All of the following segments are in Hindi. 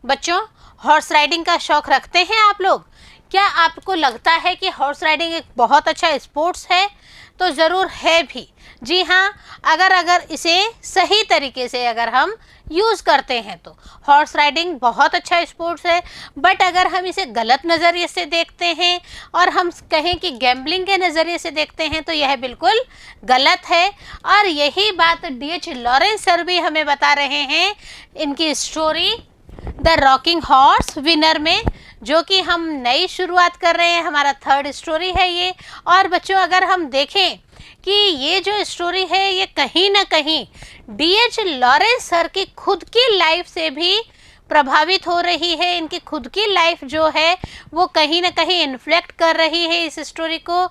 बच्चों, हॉर्स राइडिंग का शौक रखते हैं आप लोग? क्या आपको लगता है कि हॉर्स राइडिंग एक बहुत अच्छा स्पोर्ट्स है? तो ज़रूर है भी। जी हाँ, अगर इसे सही तरीके से अगर हम यूज़ करते हैं तो हॉर्स राइडिंग बहुत अच्छा स्पोर्ट्स है। बट अगर हम इसे गलत नज़रिए से देखते हैं और हम कहें कि गैम्बलिंग के नज़रिए से देखते हैं तो यह बिल्कुल गलत है। और यही बात D.H. लॉरेंस सर भी हमें बता रहे हैं इनकी story the rocking horse winner में, जो कि हम नई शुरुआत कर रहे हैं। हमारा 3rd स्टोरी है ये। और बच्चों, अगर हम देखें कि ये जो स्टोरी है ये कहीं ना कहीं D.H. लॉरेंस सर की खुद की लाइफ से भी प्रभावित हो रही है। इनकी खुद की लाइफ जो है वो कहीं ना कहीं इन्फ्लेक्ट कर रही है इस स्टोरी को।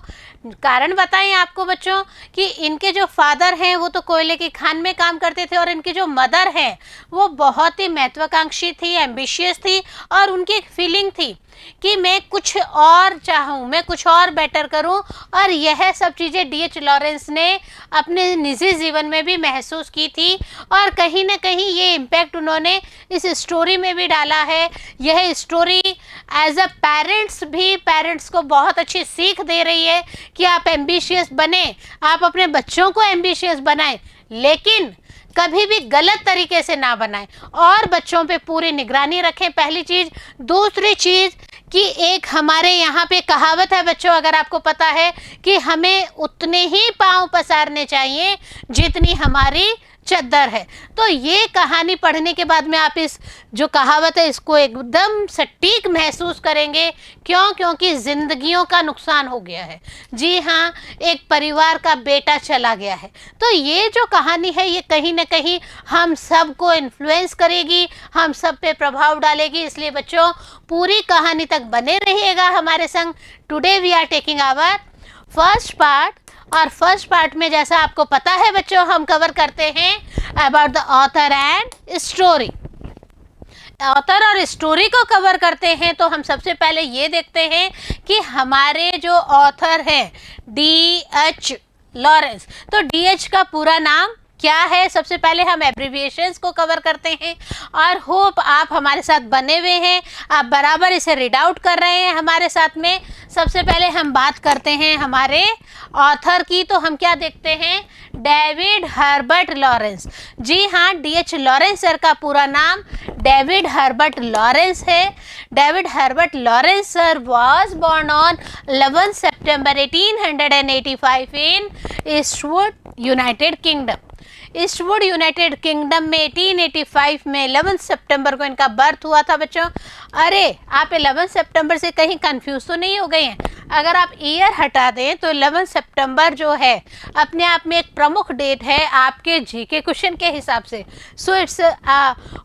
कारण बताएं आपको बच्चों कि इनके जो फादर हैं वो तो कोयले की खान में काम करते थे, और इनकी जो मदर है वो बहुत ही महत्वाकांक्षी थी, एम्बिशियस थी, और उनकी एक फीलिंग थी कि मैं कुछ और चाहूँ, मैं कुछ और बेटर करूँ। और यह सब चीज़ें D.H. लॉरेंस ने अपने निजी जीवन में भी महसूस की थी, और कहीं ना कहीं ये इम्पैक्ट उन्होंने इस स्टोरी में भी डाला है। यह स्टोरी एज अ पेरेंट्स को बहुत अच्छी सीख दे रही है कि आप एम्बिशियस बने, आप अपने बच्चों को एम्बिशियस बनाएं, लेकिन कभी भी गलत तरीके से ना बनाएं, और बच्चों पे पूरी निगरानी रखें, पहली चीज़। दूसरी चीज़ कि एक हमारे यहाँ पे कहावत है बच्चों, अगर आपको पता है, कि हमें उतने ही पाँव पसारने चाहिए जितनी हमारी चद्दर है। तो ये कहानी पढ़ने के बाद में आप इस जो कहावत है इसको एकदम सटीक महसूस करेंगे। क्यों? क्योंकि जिंदगियों का नुकसान हो गया है। जी हाँ, एक परिवार का बेटा चला गया है। तो ये जो कहानी है ये कहीं ना कहीं हम सब को इन्फ्लुएंस करेगी, हम सब पे प्रभाव डालेगी। इसलिए बच्चों, पूरी कहानी तक बने रहिएगा हमारे संग। Today we are taking our first part, और फर्स्ट पार्ट में जैसा आपको पता है बच्चों, हम कवर करते हैं about the author and story. Author और स्टोरी को कवर करते हैं तो हम सबसे पहले ये देखते हैं कि हमारे जो ऑथर हैं D.H. लॉरेंस, तो D.H. का पूरा नाम क्या है? सबसे पहले हम एब्रिविएशंस को कवर करते हैं, और होप आप हमारे साथ बने हुए हैं, आप बराबर इसे रीड आउट कर रहे हैं हमारे साथ में। सबसे पहले हम बात करते हैं हमारे ऑथर की, तो हम क्या देखते हैं? David Herbert Lawrence. जी हाँ, D.H. लॉरेंस सर का पूरा नाम डेविड हर्बर्ट लॉरेंस है। David Herbert Lawrence sir was born on 11 September 1885 in Eastwood, United kingdom. Eastwood, United kingdom में 1885 में 11 सितंबर को इनका बर्थ हुआ था बच्चों। अरे, आप 11 सितंबर से कहीं कंफ्यूज तो नहीं हो गए हैं? अगर आप ईयर हटा दें तो 11 सितंबर जो है अपने आप में एक प्रमुख डेट है आपके जीके क्वेश्चन के हिसाब से। So it's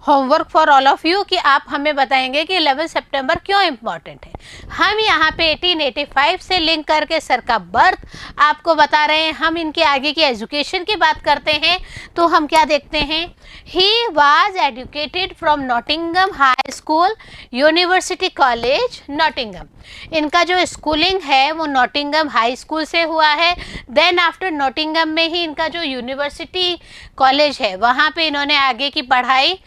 homework for all of you कि आप हमें बताएंगे कि 11 सितंबर क्यों इम्पॉर्टेंट है। हम यहाँ पे 1885 से लिंक करके सर का बर्थ आपको बता रहे हैं। हम इनके आगे की एजुकेशन की बात करते हैं तो हम क्या देखते हैं? He was educated from Nottingham high school, university college Nottingham. इनका जो स्कूलिंग है वो नॉटिंगम हाई स्कूल से हुआ है। देन आफ्टर नॉटिंगम में ही इनका जो यूनिवर्सिटी कॉलेज है वहाँ पे इन्होंने आगे की पढ़ाई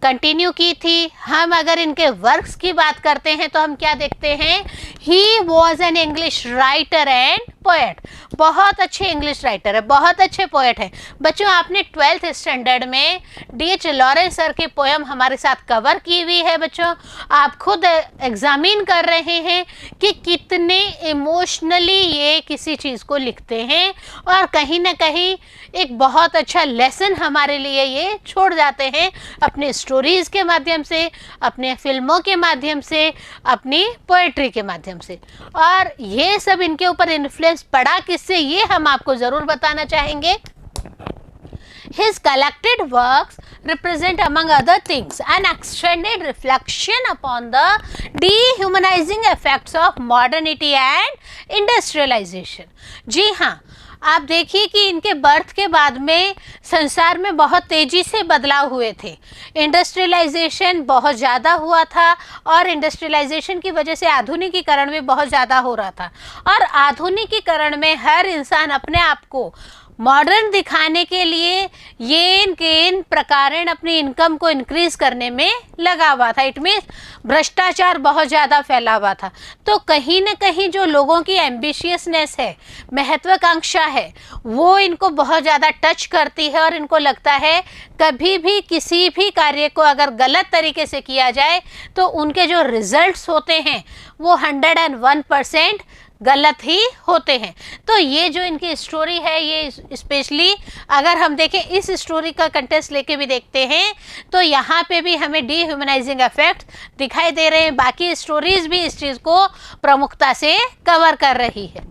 कंटिन्यू की थी। हम अगर इनके वर्क्स की बात करते हैं तो हम क्या देखते हैं? He was an English writer and poet. बहुत अच्छे इंग्लिश राइटर है, बहुत अच्छे पोएट है। बच्चों, आपने 12th स्टैंडर्ड में D.H. लॉरेंस सर की पोएम हमारे साथ कवर की हुई है बच्चों। आप खुद एग्जामिन कर रहे हैं कि कितने इमोशनली ये किसी चीज़ को लिखते हैं, और कहीं ना कहीं एक बहुत अच्छा लेसन हमारे लिए ये छोड़ जाते हैं अपने स्टोरीज़ के माध्यम से, अपने फिल्मों के माध्यम से, अपनी पोएट्री के माध्यम से। और ये सब इनके ऊपर इन्फ्लुएंस पड़ा किससे, ये हम आपको ज़रूर बताना चाहेंगे। His collected works represent, among other things, an extended reflection upon the dehumanizing effects of modernity and industrialization. जी हाँ, आप देखिए कि इनके बर्थ के बाद में संसार में बहुत तेज़ी से बदलाव हुए थे। इंडस्ट्रियलाइजेशन बहुत ज़्यादा हुआ था, और इंडस्ट्रियलाइजेशन की वजह से आधुनिकीकरण भी बहुत ज़्यादा हो रहा था। और आधुनिकीकरण में हर इंसान अपने आप को मॉडर्न दिखाने के लिए ये इन प्रकारेण अपनी इनकम को इंक्रीज करने में लगा हुआ था। इट मीन्स भ्रष्टाचार बहुत ज़्यादा फैला हुआ था। तो कहीं ना कहीं जो लोगों की एम्बिशियसनेस है, महत्वाकांक्षा है, वो इनको बहुत ज़्यादा टच करती है और इनको लगता है कभी भी किसी भी कार्य को अगर गलत तरीके से किया जाए तो उनके जो रिजल्ट्स होते हैं वो 101% गलत ही होते हैं। तो ये जो इनकी स्टोरी है, ये स्पेशली अगर हम देखें इस स्टोरी का कंटेक्स्ट लेके भी देखते हैं तो यहाँ पे भी हमें डीह्यूमनाइजिंग इफेक्ट दिखाई दे रहे हैं। बाकी स्टोरीज भी इस चीज़ को प्रमुखता से कवर कर रही है।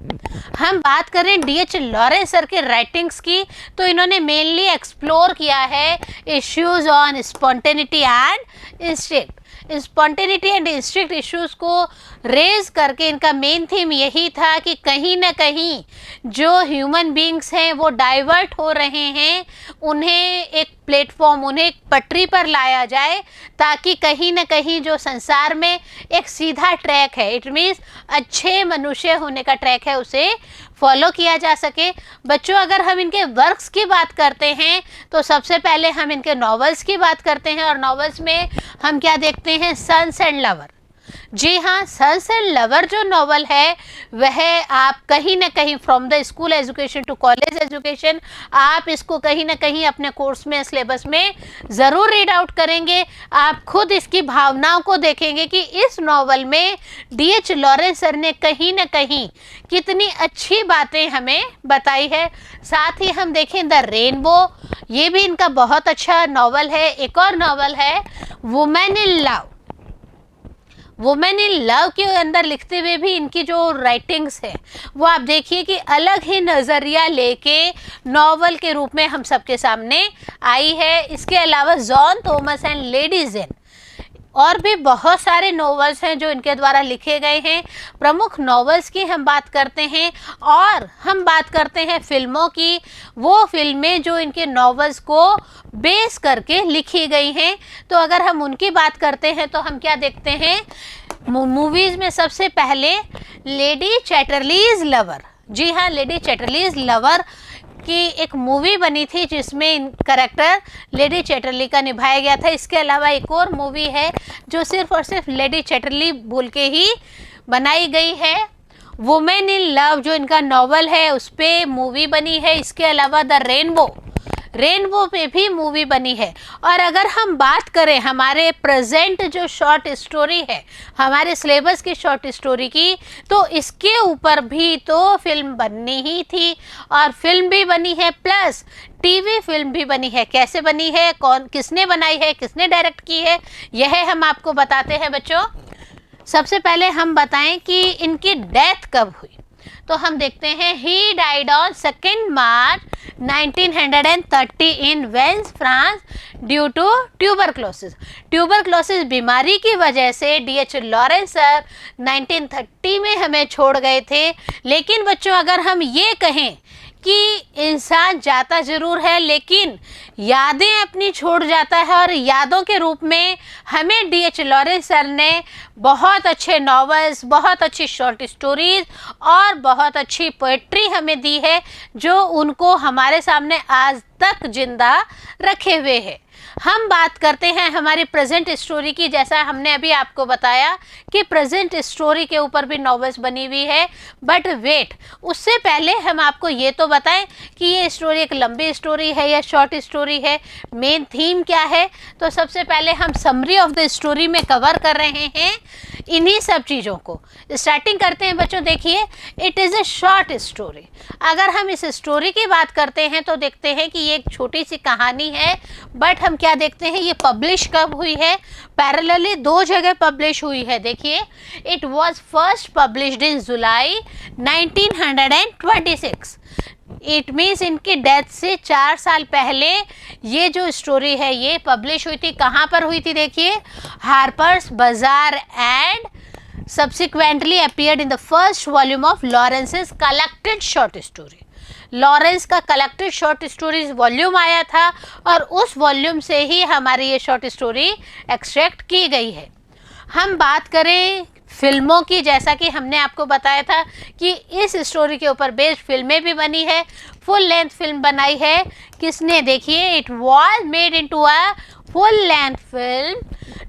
हम बात करें डी.एच. लॉरेंस सर के राइटिंग्स की, तो इन्होंने मेनली एक्सप्लोर किया है issues on spontaneity and instinct. Spontaneity and instinct issues को रेज करके इनका मेन थीम यही था कि कहीं ना कहीं जो ह्यूमन बींग्स हैं वो डाइवर्ट हो रहे हैं, उन्हें एक प्लेटफॉर्म, उन्हें एक पटरी पर लाया जाए ताकि कहीं ना कहीं जो संसार में एक सीधा ट्रैक है, इट मीन्स अच्छे मनुष्य होने का ट्रैक है, उसे फॉलो किया जा सके। बच्चों, अगर हम इनके वर्क्स की बात करते हैं तो सबसे पहले हम इनके नॉवेल्स की बात करते हैं और नॉवेल्स में हम क्या देखते हैं? Sons and lover. जी हाँ, सन्स एंड लवर जो नॉवल है वह आप कहीं ना कहीं from the school education to college education आप इसको कहीं ना कहीं अपने कोर्स में, सिलेबस में ज़रूर रीड आउट करेंगे। आप खुद इसकी भावनाओं को देखेंगे कि इस नॉवल में डी.एच. लॉरेंस सर ने कहीं ना कहीं कितनी अच्छी बातें हमें बताई है। साथ ही हम देखें द रेनबो, ये भी इनका बहुत अच्छा नॉवल है। एक और नॉवल है women in love. Women in love के अंदर लिखते हुए भी इनकी जो राइटिंग्स है वो आप देखिए कि अलग ही नज़रिया लेके नॉवल के रूप में हम सबके सामने आई है। इसके अलावा जॉन थॉमस एंड लेडी जेन, और भी बहुत सारे नॉवेल्स हैं जो इनके द्वारा लिखे गए हैं। प्रमुख नॉवेल्स की हम बात करते हैं और हम बात करते हैं फिल्मों की। वो फिल्में जो इनके नॉवेल्स को बेस करके लिखी गई हैं, तो अगर हम उनकी बात करते हैं तो हम क्या देखते हैं? मूवीज़ में सबसे पहले लेडी चैटरलीज लवर। जी हाँ, लेडी चैटरलीज लवर की एक मूवी बनी थी जिसमें करेक्टर लेडी चैटरली का निभाया गया था। इसके अलावा एक और मूवी है जो सिर्फ और सिर्फ लेडी चैटरली बोल के ही बनाई गई है, वुमेन इन लव जो इनका नॉवल है उस पर मूवी बनी है। इसके अलावा द रेनबो पे भी मूवी बनी है। और अगर हम बात करें हमारे प्रेजेंट जो शॉर्ट स्टोरी है, हमारे सिलेबस की शॉर्ट स्टोरी की, तो इसके ऊपर भी तो फिल्म बननी ही थी और फिल्म भी बनी है, प्लस टीवी फिल्म भी बनी है। कैसे बनी है, कौन, किसने बनाई है, किसने डायरेक्ट की है, यह हम आपको बताते हैं बच्चों। सबसे पहले हम बताएं कि इनकी डेथ कब हुई, तो हम देखते हैं he died on 2 March 1930 in Vence, France, due to tuberculosis. Tuberculosis बीमारी की वजह से डी.एच. लॉरेंस सर 1930 में हमें छोड़ गए थे। लेकिन बच्चों, अगर हम ये कहें कि इंसान जाता ज़रूर है लेकिन यादें अपनी छोड़ जाता है, और यादों के रूप में हमें डी.एच. लॉरेंस सर ने बहुत अच्छे नॉवेल्स, बहुत अच्छी शॉर्ट स्टोरीज़ और बहुत अच्छी पोएट्री हमें दी है जो उनको हमारे सामने आज तक जिंदा रखे हुए है। हम बात करते हैं हमारी प्रेजेंट स्टोरी की। जैसा हमने अभी आपको बताया कि प्रेजेंट स्टोरी के ऊपर भी नॉवेल्स बनी हुई है, बट वेट, उससे पहले हम आपको ये तो बताएं कि ये स्टोरी एक लंबी स्टोरी है या शॉर्ट स्टोरी है, मेन थीम क्या है। तो सबसे पहले हम समरी ऑफ द स्टोरी में कवर कर रहे हैं इन्हीं सब चीज़ों को। स्टार्टिंग करते हैं बच्चों, देखिए it is a short story. अगर हम इस स्टोरी की बात करते हैं तो देखते हैं कि ये एक छोटी सी कहानी है, बट हम क्या देखते हैं, ये पब्लिश कब हुई है? पैरेलली 2 जगह पब्लिश हुई है। देखिए, it was first published in July 1926। It means इनकी डेथ से 4 साल पहले ये जो स्टोरी है ये पब्लिश हुई थी। कहाँ पर हुई थी? देखिए, Harper's Bazaar and subsequently appeared in the first volume of Lawrence's collected short story. Lawrence का कलेक्टेड शॉर्ट स्टोरीज वॉल्यूम आया था और उस वॉल्यूम से ही हमारी ये शॉर्ट स्टोरी एक्सट्रैक्ट की गई है। हम बात करें फिल्मों की, जैसा कि हमने आपको बताया था कि इस स्टोरी के ऊपर बेस्ड फिल्में भी बनी है, फुल लेंथ फिल्म बनाई है किसने, देखिए, it was made into a full length film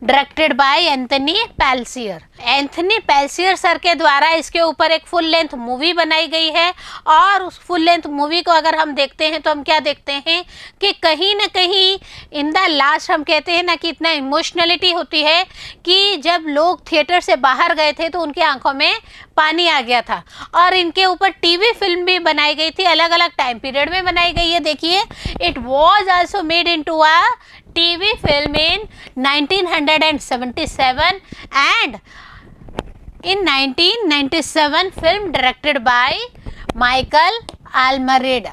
directed by Anthony Pelissier. Anthony Pelissier sir के द्वारा इसके ऊपर एक फुल लेंथ मूवी बनाई गई है। और उस फुल लेंथ मूवी को अगर हम देखते हैं तो हम क्या देखते हैं कि कहीं ना कहीं इन द लास्ट हम कहते हैं ना कि इतना इमोशनलिटी होती है कि जब लोग थिएटर से बाहर गए थे तो उनकी आंखों में पानी आ गया था। और इनके ऊपर टीवी फिल्म भी बनाई गई थी, अलग अलग टाइम पीरियड में बनाई गई है। देखिए, it was also made into a TV film in 1977 and in 1997 film directed by Michael Almereyda.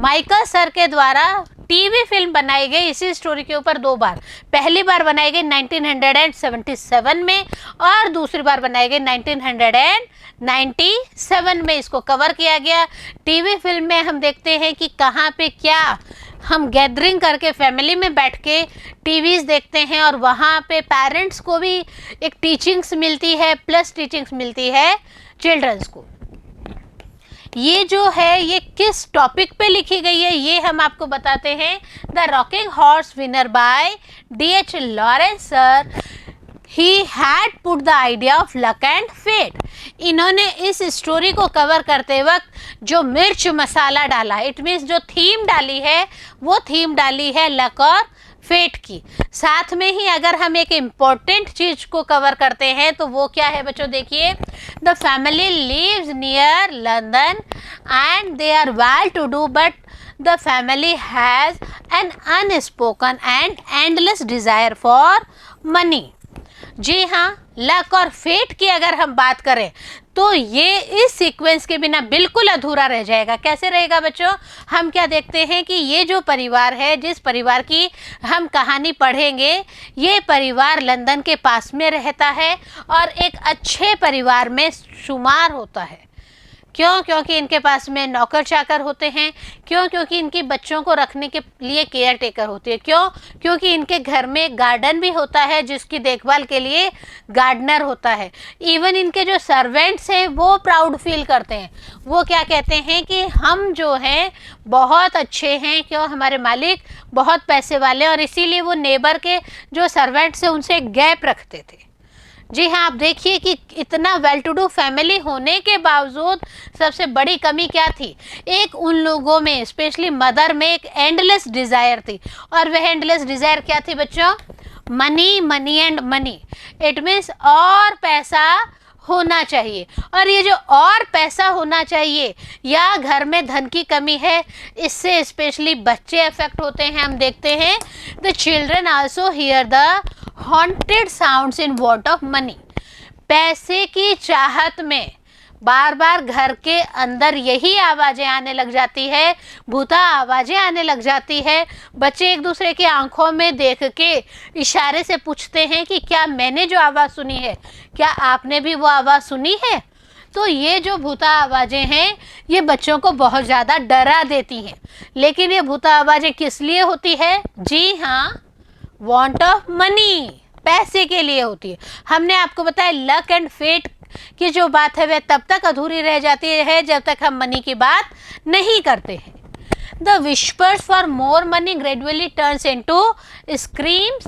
Michael sir के द्वारा टीवी फिल्म बनाई गई इसी स्टोरी के ऊपर दो बार। पहली बार बनाई गई 1977 में और दूसरी बार बनाई गई 1997 में। इसको कवर किया गया। टीवी फिल्म में हम देखते हैं कि कहाँ पे क्या हम गैदरिंग करके फैमिली में बैठ के टीवीज़ देखते हैं और वहाँ पे पेरेंट्स को भी एक टीचिंग्स मिलती है, प्लस टीचिंग्स मिलती है चिल्ड्रंस को। ये जो है ये किस टॉपिक पे लिखी गई है ये हम आपको बताते हैं। The rocking horse winner by D.H. Lawrence sir. He had put the idea of luck and fate. इन्होंने इस स्टोरी को कवर करते वक्त जो मिर्च मसाला डाला, इट मीन्स जो थीम डाली है वो थीम डाली है लक और फेट की। साथ में ही अगर हम एक इम्पॉर्टेंट चीज को कवर करते हैं तो वो क्या है बच्चों, देखिए, the family lives near London and they are well to do but the family has an unspoken and endless desire for money. जी हाँ, लक और फेट की अगर हम बात करें तो ये इस सीक्वेंस के बिना बिल्कुल अधूरा रह जाएगा। कैसे रहेगा बच्चों, हम क्या देखते हैं कि ये जो परिवार है, जिस परिवार की हम कहानी पढ़ेंगे, ये परिवार लंदन के पास में रहता है और एक अच्छे परिवार में शुमार होता है। क्यों? क्योंकि इनके पास में नौकर चाकर होते हैं। क्यों? क्योंकि इनकी बच्चों को रखने के लिए केयर टेकर होती है। क्यों? क्योंकि इनके घर में गार्डन भी होता है जिसकी देखभाल के लिए गार्डनर होता है। इवन इनके जो सर्वेंट्स हैं वो प्राउड फील करते हैं। वो क्या कहते हैं कि हम जो हैं बहुत अच्छे हैं, क्यों, हमारे मालिक बहुत पैसे वाले, और इसीलिए वो नेबर के जो सर्वेंट्स हैं उनसे एक गैप रखते थे। जी हाँ, आप देखिए कि इतना वेल टू डू फैमिली होने के बावजूद सबसे बड़ी कमी क्या थी, एक उन लोगों में स्पेशली मदर में एक एंडलेस डिज़ायर थी। और वह एंडलेस डिज़ायर क्या थी बच्चों, money, money and money. It means और पैसा होना चाहिए। और ये जो और पैसा होना चाहिए या घर में धन की कमी है, इससे स्पेशली बच्चे अफेक्ट होते हैं। हम देखते हैं the children also here the haunted sounds in want of money. पैसे की चाहत में बार बार घर के अंदर यही आवाज़ें आने लग जाती है, भूता आवाज़ें आने लग जाती है। बच्चे एक दूसरे की आंखों में देख के इशारे से पूछते हैं कि क्या मैंने जो आवाज़ सुनी है, क्या आपने भी वो आवाज़ सुनी है? तो ये जो भूता आवाज़ें हैं ये बच्चों को बहुत ज़्यादा डरा देती हैं। लेकिन ये भूता आवाज़ें किस लिए होती है? जी हाँ, वॉन्ट ऑफ मनी, पैसे के लिए होती है। हमने आपको बताया लक एंड फेट की जो बात है वह तब तक अधूरी रह जाती है जब तक हम मनी की बात नहीं करते हैं। The whispers for more money gradually turns into screams.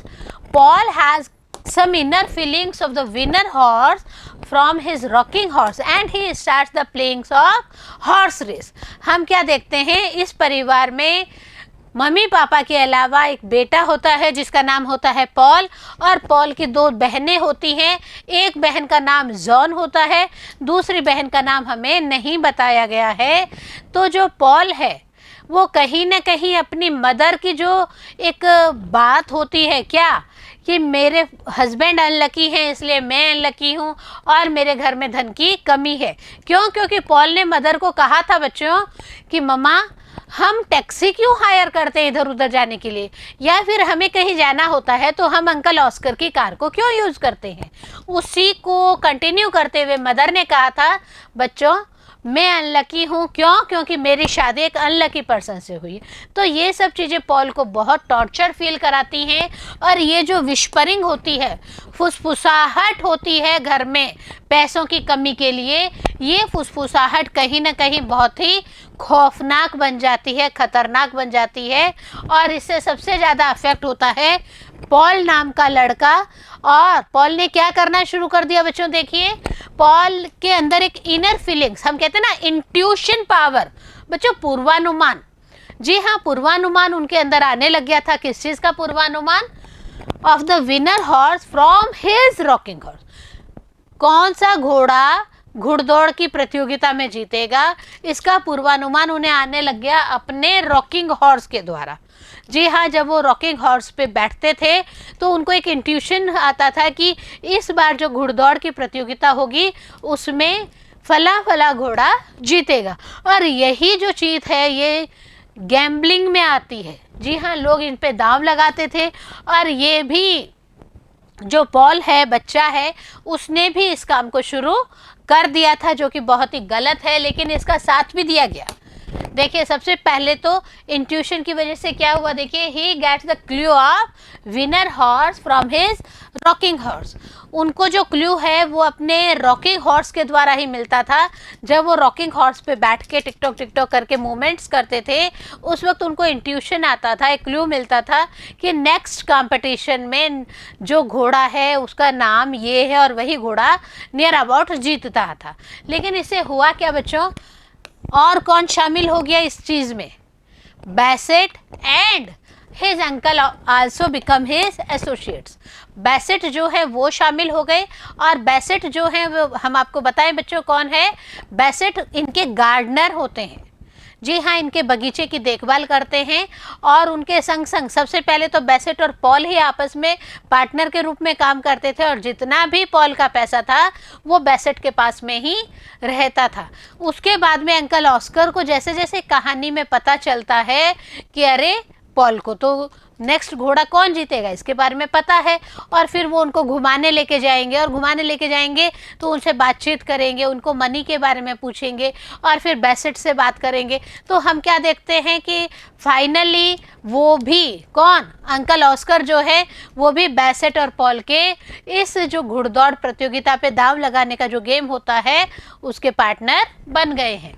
Paul has some inner feelings of the winner horse from his rocking horse and he starts the playings of horse race। हम क्या देखते हैं, इस परिवार में मम्मी पापा के अलावा एक बेटा होता है जिसका नाम होता है पॉल, और पॉल की दो बहनें होती हैं। एक बहन का नाम जॉन होता है, दूसरी बहन का नाम हमें नहीं बताया गया है। तो जो पॉल है वो कहीं ना कहीं अपनी मदर की जो एक बात होती है, क्या कि मेरे हस्बैंड अनलकी हैं इसलिए मैं अनलकी हूँ और मेरे घर में धन की कमी है। क्यों? क्योंकि पॉल ने मदर को कहा था बच्चों कि मम्मा हम टैक्सी क्यों हायर करते हैं इधर उधर जाने के लिए, या फिर हमें कहीं जाना होता है तो हम अंकल ऑस्कर की कार को क्यों यूज़ करते हैं। उसी को कंटिन्यू करते हुए मदर ने कहा था बच्चों मैं अनलकी हूँ, क्यों? क्योंकि मेरी शादी एक अनलकी पर्सन से हुई। तो ये सब चीज़ें पॉल को बहुत टॉर्चर फील कराती हैं। और ये जो विस्परिंग होती है, फुसफुसाहट होती है घर में पैसों की कमी के लिए, ये फुसफुसाहट कहीं ना कहीं बहुत ही खौफनाक बन जाती है, खतरनाक बन जाती है। और इससे सबसे ज़्यादा अफेक्ट होता है पॉल नाम का लड़का। और पॉल ने क्या करना शुरू कर दिया बच्चों, देखिए पॉल के अंदर एक इनर फीलिंग्स, हम कहते हैं ना इंट्यूशन पावर बच्चों, पूर्वानुमान। जी हाँ, पूर्वानुमान उनके अंदर आने लग गया था। किस चीज़ का पूर्वानुमान? Of the winner horse from his rocking horse. कौन सा घोड़ा घुड़दौड़ की प्रतियोगिता में जीतेगा, इसका पूर्वानुमान उन्हें आने लग गया अपने रॉकिंग हॉर्स के द्वारा। जी हाँ, जब वो रॉकिंग हॉर्स पे बैठते थे तो उनको एक इंट्यूशन आता था कि इस बार जो घुड़दौड़ की प्रतियोगिता होगी उसमें फला फला घोड़ा जीतेगा। और यही जो चीज़ है ये गैम्बलिंग में आती है। जी हाँ, लोग इन पे दांव लगाते थे। और ये भी जो पॉल है, बच्चा है, उसने भी इस काम को शुरू कर दिया था, जो कि बहुत ही गलत है, लेकिन इसका साथ भी दिया गया। देखिए सबसे पहले तो इंट्यूशन की वजह से क्या हुआ, देखिए he gets the clue of winner horse from his rocking horse. उनको जो क्लू है वो अपने रॉकिंग हॉर्स के द्वारा ही मिलता था। जब वो रॉकिंग हॉर्स पे बैठ के टिकटॉक टिकटॉक करके मूवमेंट्स करते थे, उस वक्त उनको इंट्यूशन आता था, एक क्लू मिलता था कि नेक्स्ट कंपटीशन में जो घोड़ा है उसका नाम ये है, और वही घोड़ा नियर अबाउट जीतता था। लेकिन इससे हुआ क्या बच्चों, और कौन शामिल हो गया इस चीज़ में? Bassett and his uncle also become his associates. Bassett जो है वो शामिल हो गए। और बैसेट जो है वो हम आपको बताएं बच्चों कौन है। बैसेट इनके गार्डनर होते हैं। जी हाँ, इनके बगीचे की देखभाल करते हैं। और उनके संग संग सबसे पहले तो बैसेट और पॉल ही आपस में पार्टनर के रूप में काम करते थे, और जितना भी पॉल का पैसा था वो बैसेट के पास में ही रहता था। उसके बाद में अंकल ऑस्कर को जैसे जैसे कहानी में पता चलता है कि अरे पॉल को तो नेक्स्ट घोड़ा कौन जीतेगा इसके बारे में पता है, और फिर वो उनको घुमाने लेके जाएंगे, और घुमाने लेके जाएंगे तो उनसे बातचीत करेंगे, उनको मनी के बारे में पूछेंगे, और फिर बैसेट से बात करेंगे। तो हम क्या देखते हैं कि फाइनली वो भी कौन, अंकल ऑस्कर जो है वो भी बैसेट और पॉल के इस जो घुड़दौड़ प्रतियोगिता पे दाव लगाने का जो गेम होता है उसके पार्टनर बन गए हैं।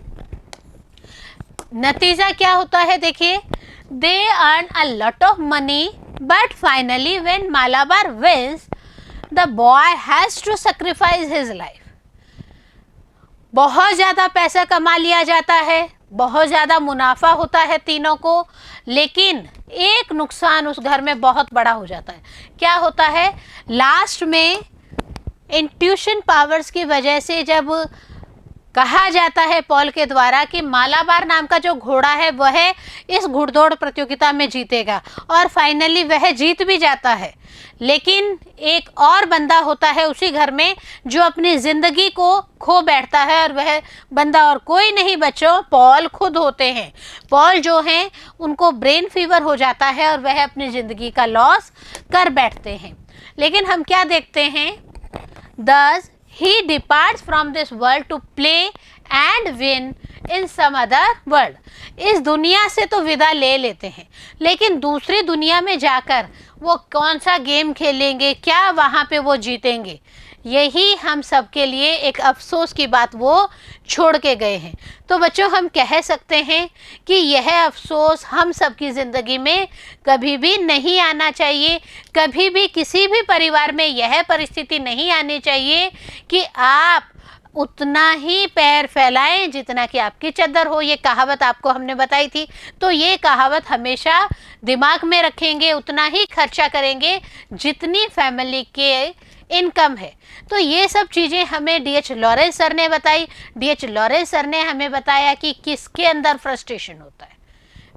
नतीजा क्या होता है देखिए, they earn a lot of money, but finally when Malabar wins, the boy has to sacrifice his life. बहुत ज़्यादा पैसा कमा लिया जाता है, बहुत ज़्यादा मुनाफा होता है तीनों को, लेकिन एक नुकसान उस घर में बहुत बड़ा हो जाता है। क्या होता है, लास्ट में इंट्यूशन पावर्स की वजह से जब कहा जाता है पॉल के द्वारा कि मालाबार नाम का जो घोड़ा है वह इस घुड़दौड़ प्रतियोगिता में जीतेगा, और फाइनली वह जीत भी जाता है। लेकिन एक और बंदा होता है उसी घर में जो अपनी ज़िंदगी को खो बैठता है, और वह बंदा और कोई नहीं बच्चों, पॉल खुद होते हैं। पॉल जो हैं उनको ब्रेन फीवर हो जाता है और वह अपनी ज़िंदगी का लॉस कर बैठते हैं। लेकिन हम क्या देखते हैं, दस he departs from this world to play and win in some other world. इस दुनिया से तो विदा ले लेते हैं, लेकिन दूसरी दुनिया में जाकर वो कौन सा गेम खेलेंगे, क्या वहाँ पे वो जीतेंगे, यही हम सब के लिए एक अफसोस की बात वो छोड़ के गए हैं। तो बच्चों हम कह सकते हैं कि यह अफसोस हम सब की ज़िंदगी में कभी भी नहीं आना चाहिए। कभी भी किसी भी परिवार में यह परिस्थिति नहीं आनी चाहिए कि आप उतना ही पैर फैलाएं जितना कि आपकी चद्दर हो। ये कहावत आपको हमने बताई थी, तो ये कहावत हमेशा दिमाग में रखेंगे, उतना ही खर्चा करेंगे जितनी फैमिली के इनकम है। तो ये सब चीज़ें हमें डीएच लॉरेंस सर ने बताई। डीएच लॉरेंस सर ने हमें बताया कि किसके अंदर फ्रस्ट्रेशन होता है,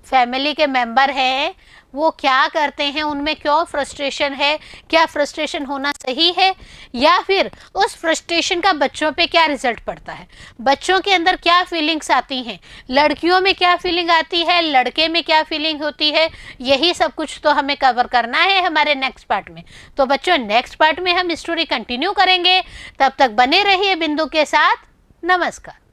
फैमिली के मेंबर हैं वो क्या करते हैं, उनमें क्यों फ्रस्ट्रेशन है, क्या फ्रस्ट्रेशन होना सही है, या फिर उस फ्रस्ट्रेशन का बच्चों पे क्या रिजल्ट पड़ता है, बच्चों के अंदर क्या फीलिंग्स आती हैं, लड़कियों में क्या फीलिंग आती है, लड़के में क्या फीलिंग होती है। यही सब कुछ तो हमें कवर करना है हमारे नेक्स्ट पार्ट में। तो बच्चों नेक्स्ट पार्ट में हम स्टोरी कंटिन्यू करेंगे, तब तक बने रहिए बिंदु के साथ। नमस्कार।